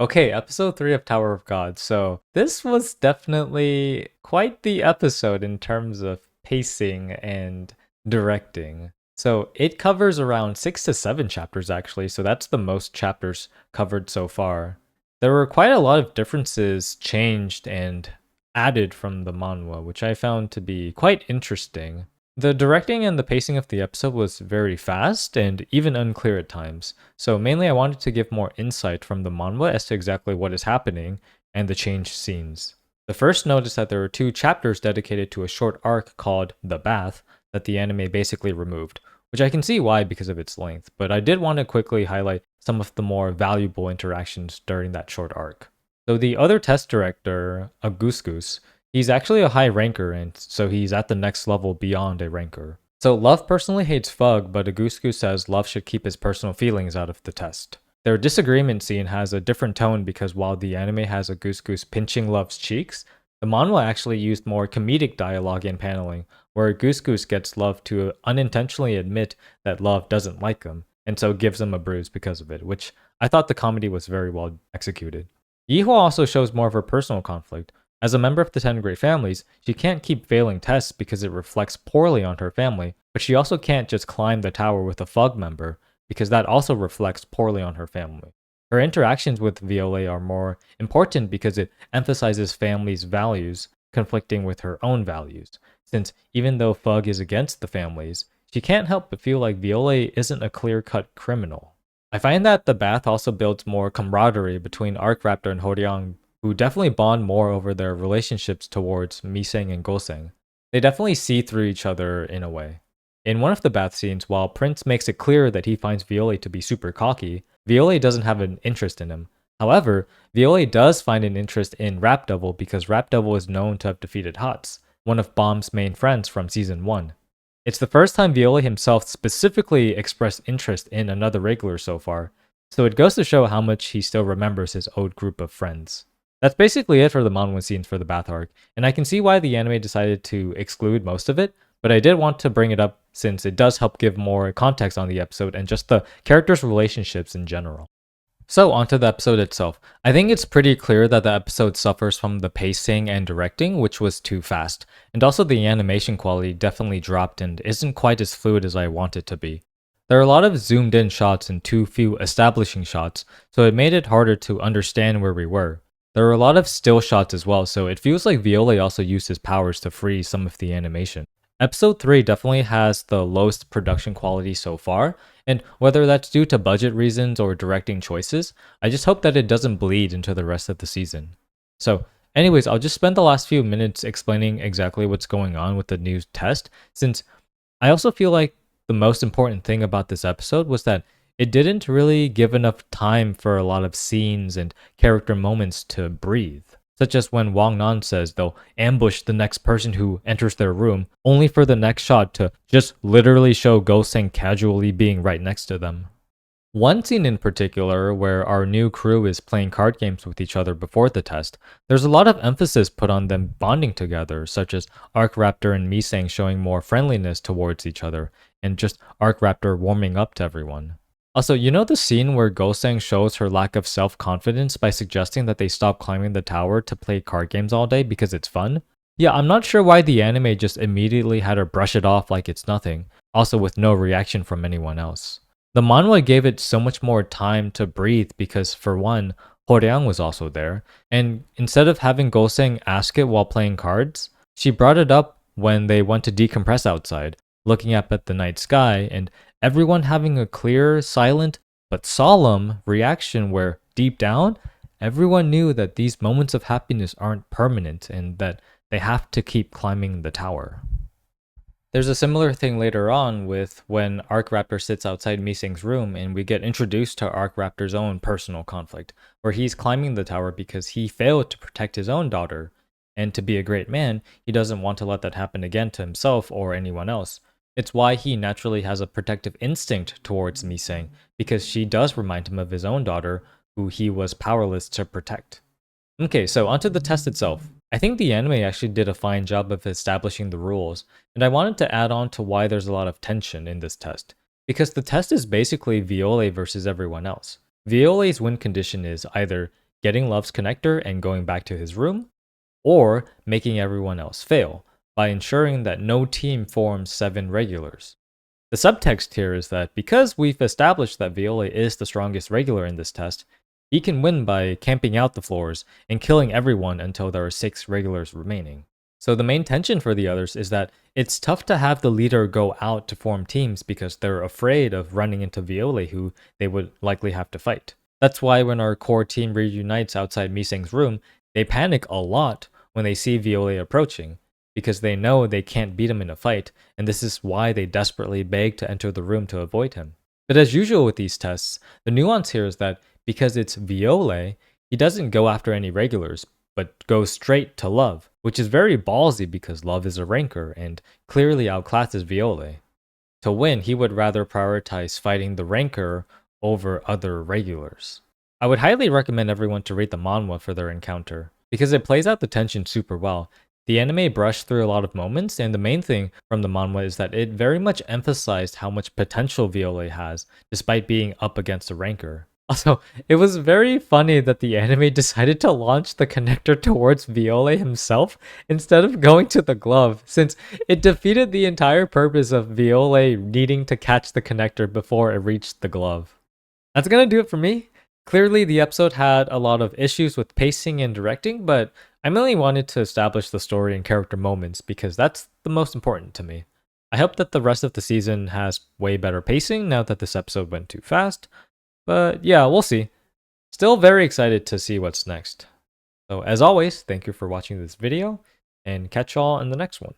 Okay, episode 3 of Tower of God. So, this was definitely quite the episode in terms of pacing and directing. So, it covers around 6 to 7 chapters actually, so that's the most chapters covered so far. There were quite a lot of differences changed and added from the manhwa, which I found to be quite interesting. The directing and the pacing of the episode was very fast and even unclear at times, so mainly I wanted to give more insight from the manhwa as to exactly what is happening and the changed scenes. The first note is that there are two chapters dedicated to a short arc called The Bath that the anime basically removed, which I can see why because of its length, but I did want to quickly highlight some of the more valuable interactions during that short arc. So the other test director, Augustus, he's actually a high ranker, and so he's at the next level beyond a ranker. So Love personally hates Fug, but Agusku says Love should keep his personal feelings out of the test. Their disagreement scene has a different tone because while the anime has Aguskus pinching Love's cheeks, the manhwa actually used more comedic dialogue and paneling, where Aguskus gets Love to unintentionally admit that Love doesn't like him, and so gives him a bruise because of it, which I thought the comedy was very well executed. Yihua also shows more of her personal conflict. As a member of the 10 Great Families, she can't keep failing tests because it reflects poorly on her family, but she also can't just climb the tower with a Fug member because that also reflects poorly on her family. Her interactions with Violet are more important because it emphasizes family's values conflicting with her own values, since even though Fug is against the families, she can't help but feel like Violet isn't a clear-cut criminal. I find that the bath also builds more camaraderie between Arkraptor and Horyang, who definitely bond more over their relationships towards Miseng and Goseng. They definitely see through each other in a way. In one of the bath scenes, while Prince makes it clear that he finds Violet to be super cocky, Violet doesn't have an interest in him. However, Violet does find an interest in Rap Devil because Rap Devil is known to have defeated Hats, one of Bomb's main friends from season 1. It's the first time Viola himself specifically expressed interest in another regular so far, so it goes to show how much he still remembers his old group of friends. That's basically it for the manhwa scenes for the bath arc, and I can see why the anime decided to exclude most of it, but I did want to bring it up since it does help give more context on the episode and just the characters' relationships in general. So, onto the episode itself. I think it's pretty clear that the episode suffers from the pacing and directing, which was too fast, and also the animation quality definitely dropped and isn't quite as fluid as I want it to be. There are a lot of zoomed in shots and too few establishing shots, so it made it harder to understand where we were. There are a lot of still shots as well, so it feels like Viola also used his powers to freeze some of the animation. Episode 3 definitely has the lowest production quality so far, and whether that's due to budget reasons or directing choices, I just hope that it doesn't bleed into the rest of the season. So, anyways, I'll just spend the last few minutes explaining exactly what's going on with the new test, since I also feel like the most important thing about this episode was that it didn't really give enough time for a lot of scenes and character moments to breathe. Such as when Wang Nan says they'll ambush the next person who enters their room, only for the next shot to just literally show Goseng casually being right next to them. One scene in particular, where our new crew is playing card games with each other before the test, there's a lot of emphasis put on them bonding together, such as Arkraptor and Misang showing more friendliness towards each other, and just Arkraptor warming up to everyone. Also, you know the scene where Goseng shows her lack of self-confidence by suggesting that they stop climbing the tower to play card games all day because it's fun? Yeah, I'm not sure why the anime just immediately had her brush it off like it's nothing, also with no reaction from anyone else. The manhwa gave it so much more time to breathe because, for one, Horyang was also there, and instead of having Goseng ask it while playing cards, she brought it up when they went to decompress outside, looking up at the night sky, and everyone having a clear, silent, but solemn reaction where, deep down, everyone knew that these moments of happiness aren't permanent and that they have to keep climbing the tower. There's a similar thing later on with when Arkraptor sits outside Mising's room and we get introduced to Arkraptor's own personal conflict, where he's climbing the tower because he failed to protect his own daughter. And to be a great man, he doesn't want to let that happen again to himself or anyone else. It's why he naturally has a protective instinct towards Mising, because she does remind him of his own daughter, who he was powerless to protect. Okay, so onto the test itself. I think the anime actually did a fine job of establishing the rules, and I wanted to add on to why there's a lot of tension in this test. Because the test is basically Violet versus everyone else. Violet's win condition is either getting Love's connector and going back to his room, or making everyone else fail by ensuring that no team forms 7 regulars. The subtext here is that because we've established that Viola is the strongest regular in this test, he can win by camping out the floors and killing everyone until there are 6 regulars remaining. So the main tension for the others is that it's tough to have the leader go out to form teams because they're afraid of running into Viola, who they would likely have to fight. That's why when our core team reunites outside Miseng's room, they panic a lot when they see Viola approaching, because they know they can't beat him in a fight, and this is why they desperately beg to enter the room to avoid him. But as usual with these tests, the nuance here is that because it's Viola, he doesn't go after any regulars, but goes straight to Love, which is very ballsy because Love is a ranker and clearly outclasses Viola. To win, he would rather prioritize fighting the ranker over other regulars. I would highly recommend everyone to read the manhwa for their encounter, because it plays out the tension super well. The anime brushed through a lot of moments, and the main thing from the manhwa is that it very much emphasized how much potential Viola has, despite being up against a ranker. Also, it was very funny that the anime decided to launch the connector towards Viola himself instead of going to the glove, since it defeated the entire purpose of Viola needing to catch the connector before it reached the glove. That's gonna do it for me. Clearly, the episode had a lot of issues with pacing and directing, but I mainly wanted to establish the story and character moments because that's the most important to me. I hope that the rest of the season has way better pacing now that this episode went too fast, but yeah, we'll see. Still very excited to see what's next. So as always, thank you for watching this video, and catch y'all in the next one.